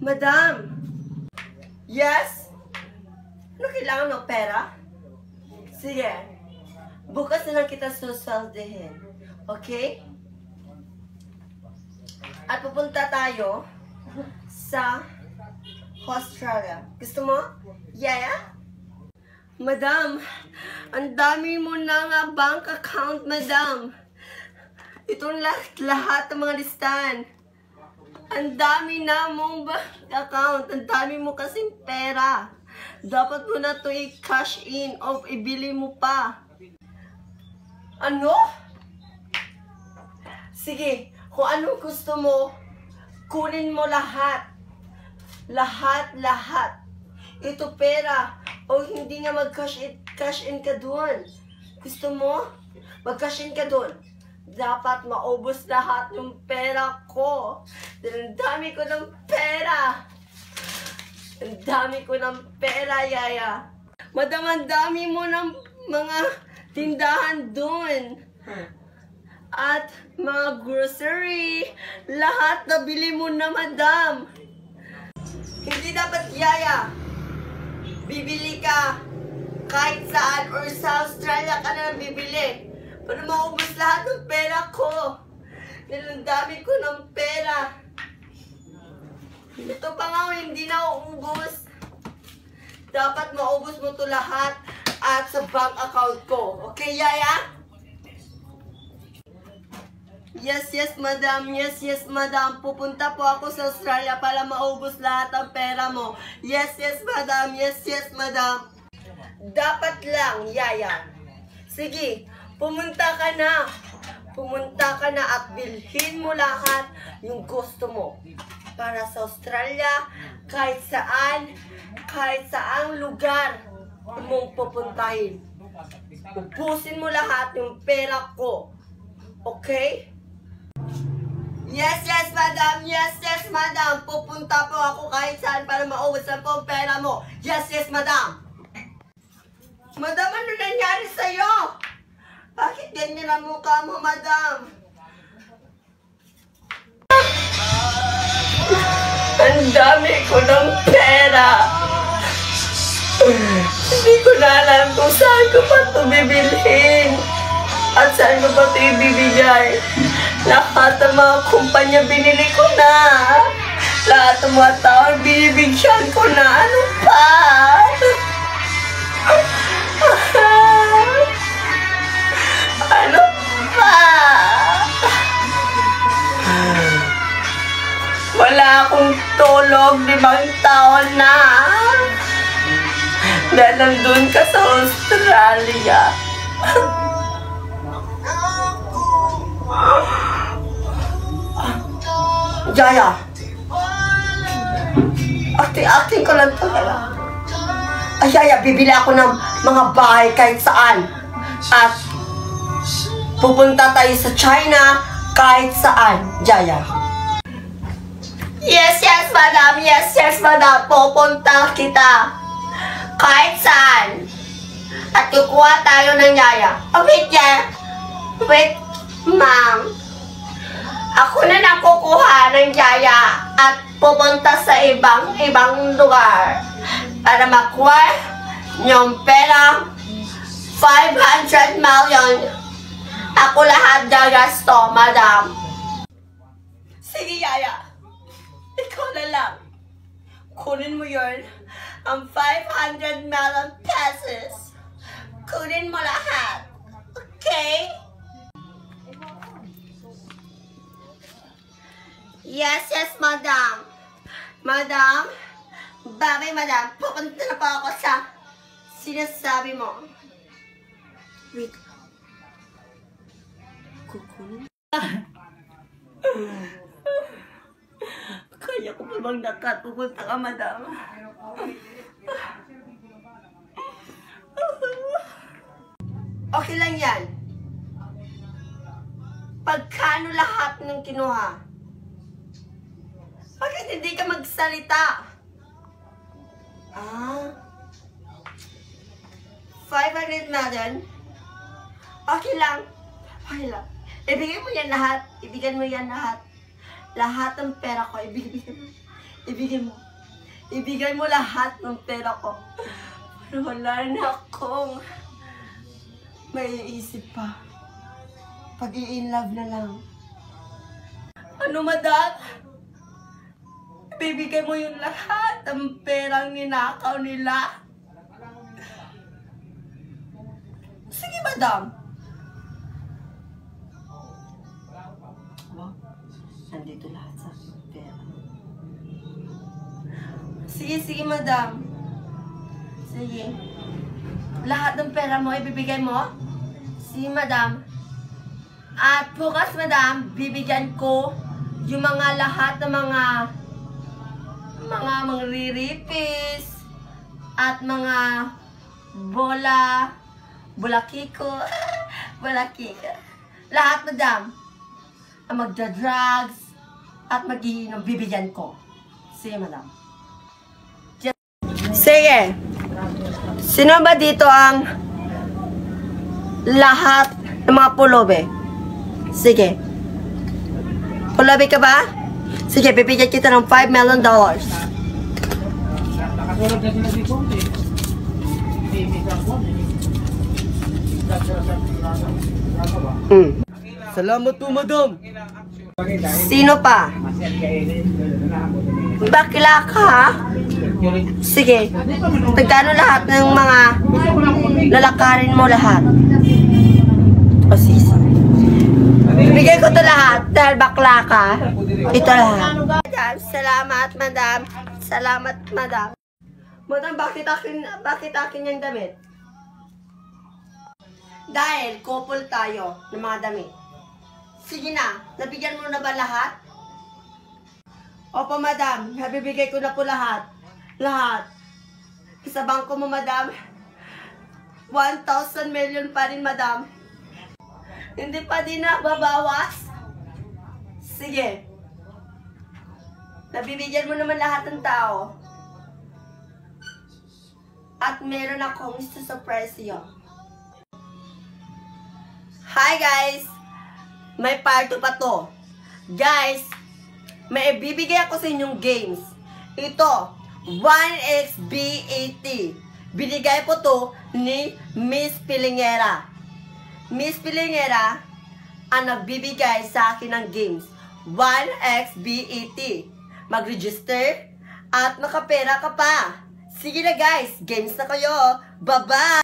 Madam! Yes? Ano kailangan ng pera? Sige. Bukas na lang kita susaldehin. Okay? At pupunta tayo sa Australia. Gusto mo? Yeah? Madam, ang dami mo na nga bank account, madam. Itong lahat ng mga listahan. Ang dami na mong bank account. Ang dami mo kasing pera. Dapat mo na ito i-cash in o ibili mo pa. Ano? Sige, kung anong gusto mo, kunin mo lahat. Lahat. Ito pera. O hindi nga mag-cash in ka doon. Gusto mo? Mag-cash in ka doon. Dapat maubos lahat yung pera ko. Dahil ang dami ko ng pera. Ang dami ko ng pera, Yaya. Madam, ang dami mo ng mga tindahan doon. At mga grocery. Lahat nabili mo na, madam. Hindi dapat, Yaya. Bibili ka kahit saan or sa Australia ka na bibili para maubos lahat ng pera ko. Dahil ang dami ko ng pera. Ito pa nga hindi na uubos. Dapat maubos mo to lahat at sa bank account ko. Okay, Yaya? Yes, madam. Yes, madam. Pupunta po ako sa Australia para maubos lahat ng pera mo. Yes, madam. Yes, madam. Dapat lang, Yaya. Sige, pumunta ka na. Pumunta ka na at bilhin mo lahat yung gusto mo. Para sa Australia, kahit saang lugar mong pupuntahin. Ubusin mo lahat yung pera ko. Okay? Yes, madam. Yes, madam. Pupunta po ako kahit saan para maubos ang pong pera mo. Yes, madam. Madam, ano nangyari sa'yo? Bakit ganyan ang mukha mo, madam? Ang dami ko ng pera. Hindi ko na alam kung saan ko pa ito bibilhin. At saan ko pa ito ibibigay. Lahat ng mga kumpanya binili ko na. Lahat ng mga tao binibigyan ko na. Ano pa? Ano pa? Wala akong tulog 5 taon na. Dahil nandun ka sa Australia. Yaya, acting ko lang talaga. Ay, Yaya, bibili ako ng mga bahay kahit saan. At pupunta tayo sa China kahit saan, Yaya. Yes, madam. Yes, madam. Pupunta kita kahit saan. At kukuha tayo ng Yaya. Oh, wait, ma'am. Ako na nang kukuha ng Yaya at pupunta sa ibang lugar para makuha yung pera 500 million. Ako lahat gagasto, madam. Sige, Yaya. Ikaw na lang. Kunin mo yun. Ang 500 million pesos. Kunin mo lahat. Okay? Yes, madam. Madam? Babay, madam. Pupunta na po ako sa sinasabi mo. Wait. Kukunin? Kaya ko pa bang pupunta ka, madam? Okay lang yan. Pagkano lahat ng kinuha? Bakit hindi ka magsalita? 500 million? Okay lang. Ibigay mo yan lahat. Ibigay mo yan lahat. Lahat ng pera ko, ibigay mo. Ibigay mo. Ibigay mo lahat ng pera ko. Pero wala na akong maiisip pa. Pag-i-inlove na lang. Ano, madam? Ibibigay mo yung lahat ng perang ninakaw nila? Sige, madam. Nandito lahat sa pera. Sige, madam. Sige. Lahat ng pera mo, ibibigay mo? Sige, madam. At bukas, madam, bibigyan ko yung mga lahat ng mga riripis at mga bulakiko. Lahat, madam. Ang magda-drugs at mag-iinom, bibigyan ko. Sige, madam. Sige. Sino ba dito ang lahat ng mga pulobe? Sige. Pulobe ka ba? Sige, bibigyan kita ng $5 million. Salamat po, madam. Sino pa? Bakla ka, ha? Sige. Magkano lahat ng mga lalakarin mo lahat? O sige. Bigay ko to lahat dahil bakla ka. Ito lahat. Madam, salamat, madam. Salamat, madam. Madam, bakit akin yung damit? Dahil couple tayo ng mga damit. Sige na, nabigyan mo na ba lahat? Opo, madam. Nabibigay ko na po lahat. Lahat. Sa bangko mo, madam. 1,000 million pa rin, madam. Hindi pa din na babawas? Sige. Nabibigyan mo naman lahat ng tao. At meron akong surprise sa'yo. Hi, guys! May part 2 pa to. Guys, may ibibigay ako sa inyong games. Ito, 1xBAT. Binigay po to ni Miss Pilingera. Miss Pilingera ang nagbibigay sa akin ng games. 1xBAT. Mag-register at makapera ka pa. Sige na guys, games na kayo. Bye-bye!